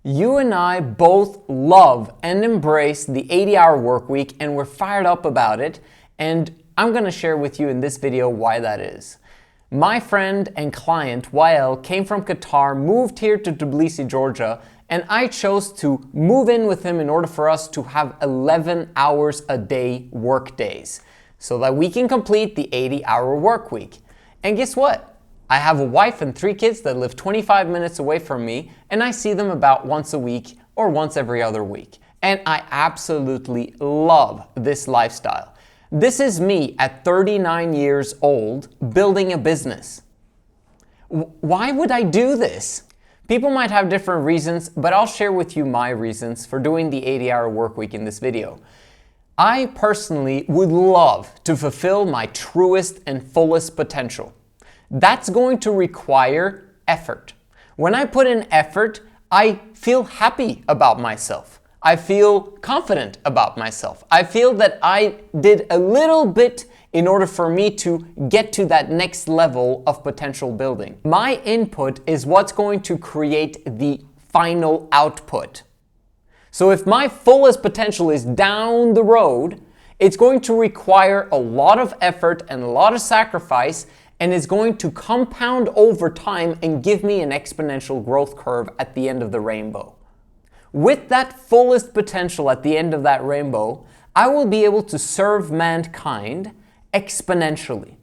You and I both love and embrace the 80-hour work week, and we're fired up about it, and I'm going to share with you in this video why that is. My friend and client YL came from Qatar, moved here to Tbilisi, Georgia, and I chose to move in with him in order for us to have 11 hours a day work days so that we can complete the 80-hour work week. And guess what? I have a wife and 3 kids that live 25 minutes away from me, and I see them about once a week or once every other week. And I absolutely love this lifestyle. This is me at 39 years old building a business. Why would I do this? People might have different reasons, but I'll share with you my reasons for doing the 80-hour work week in this video. I personally would love to fulfill my truest and fullest potential. That's going to require effort. When I put in effort, I feel happy about myself. I feel confident about myself. I feel that I did a little bit in order for me to get to that next level of potential building. My input is what's going to create the final output. So if my fullest potential is down the road, it's going to require a lot of effort and a lot of sacrifice, and is going to compound over time and give me an exponential growth curve at the end of the rainbow. With that fullest potential at the end of that rainbow, I will be able to serve mankind exponentially.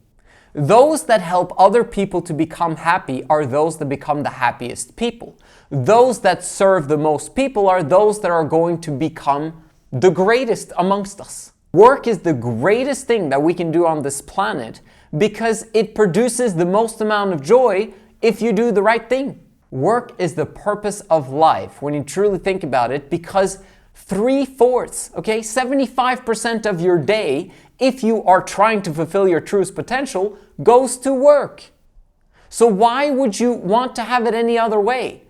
Those that help other people to become happy are those that become the happiest people. Those that serve the most people are those that are going to become the greatest amongst us. Work is the greatest thing that we can do on this planet because it produces the most amount of joy if you do the right thing. Work is the purpose of life when you truly think about it, because 3/4, 75% of your day, if you are trying to fulfill your truest potential, goes to work. So why would you want to have it any other way?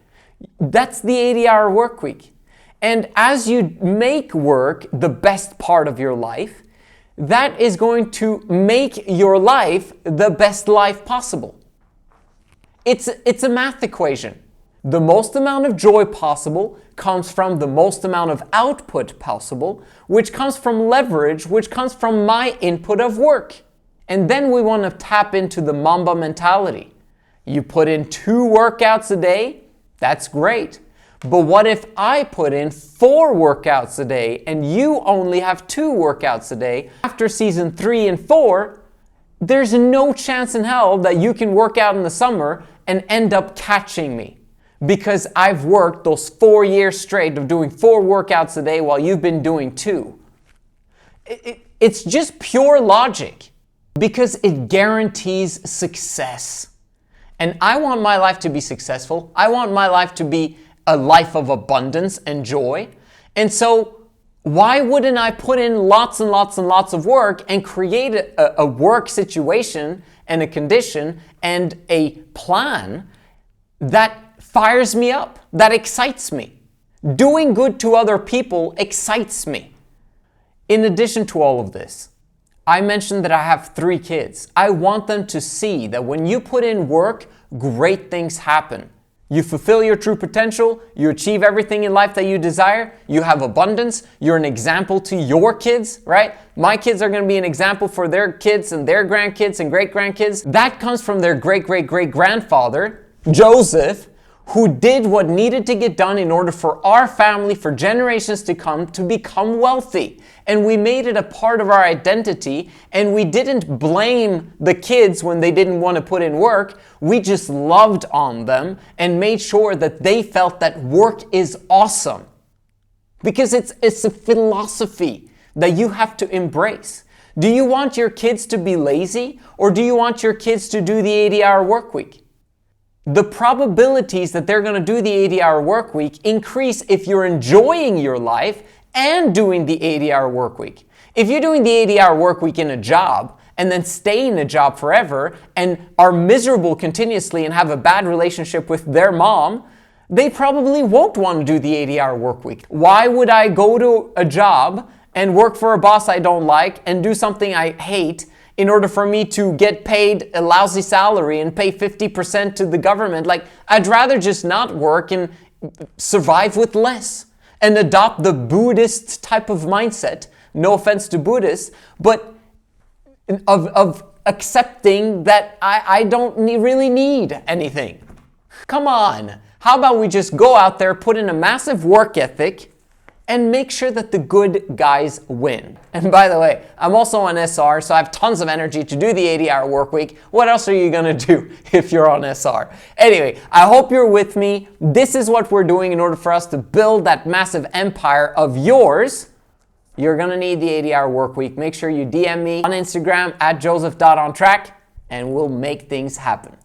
That's the 80-hour work week. And as you make work the best part of your life, that is going to make your life the best life possible. It's a math equation. The most amount of joy possible comes from the most amount of output possible, which comes from leverage, which comes from my input of work. And then we want to tap into the Mamba mentality. You put in 2 workouts a day, that's great. But what if I put in 4 workouts a day and you only have 2 workouts a day? After season 3 and 4, there's no chance in hell that you can work out in the summer and end up catching me, because I've worked those 4 years straight of doing 4 workouts a day while you've been doing 2. It's just pure logic, because it guarantees success. And I want my life to be successful. I want my life to be a life of abundance and joy. And so why wouldn't I put in lots and lots and lots of work and create a work situation and a condition and a plan that fires me up, that excites me? Doing good to other people excites me. In addition to all of this, I mentioned that I have 3 kids. I want them to see that when you put in work, great things happen. You fulfill your true potential, you achieve everything in life that you desire, you have abundance, you're an example to your kids, right? My kids are going to be an example for their kids and their grandkids and great-grandkids. That comes from their great-great-great-grandfather, Joseph, who did what needed to get done in order for our family, for generations to come, to become wealthy. And we made it a part of our identity, and we didn't blame the kids when they didn't want to put in work. We just loved on them and made sure that they felt that work is awesome. Because it's a philosophy that you have to embrace. Do you want your kids to be lazy, or do you want your kids to do the 80-hour work week? The probabilities that they're going to do the 80-hour work week increase if you're enjoying your life and doing the 80-hour work week. If you're doing the 80-hour work week in a job and then stay in a job forever and are miserable continuously and have a bad relationship with their mom, they probably won't want to do the 80-hour work week. Why would I go to a job and work for a boss I don't like and do something I hate in order for me to get paid a lousy salary and pay 50% to the government? Like, I'd rather just not work and survive with less and adopt the Buddhist type of mindset. No offense to Buddhists, but of accepting that I don't really need anything. Come on. How about we just go out there, put in a massive work ethic, and make sure that the good guys win. And by the way, I'm also on SR, so I have tons of energy to do the 80-hour work week. What else are you gonna do if you're on SR? Anyway, I hope you're with me. This is what we're doing in order for us to build that massive empire of yours. You're gonna need the 80-hour work week. Make sure you DM me on Instagram at Joseph.ONTRACC, and we'll make things happen.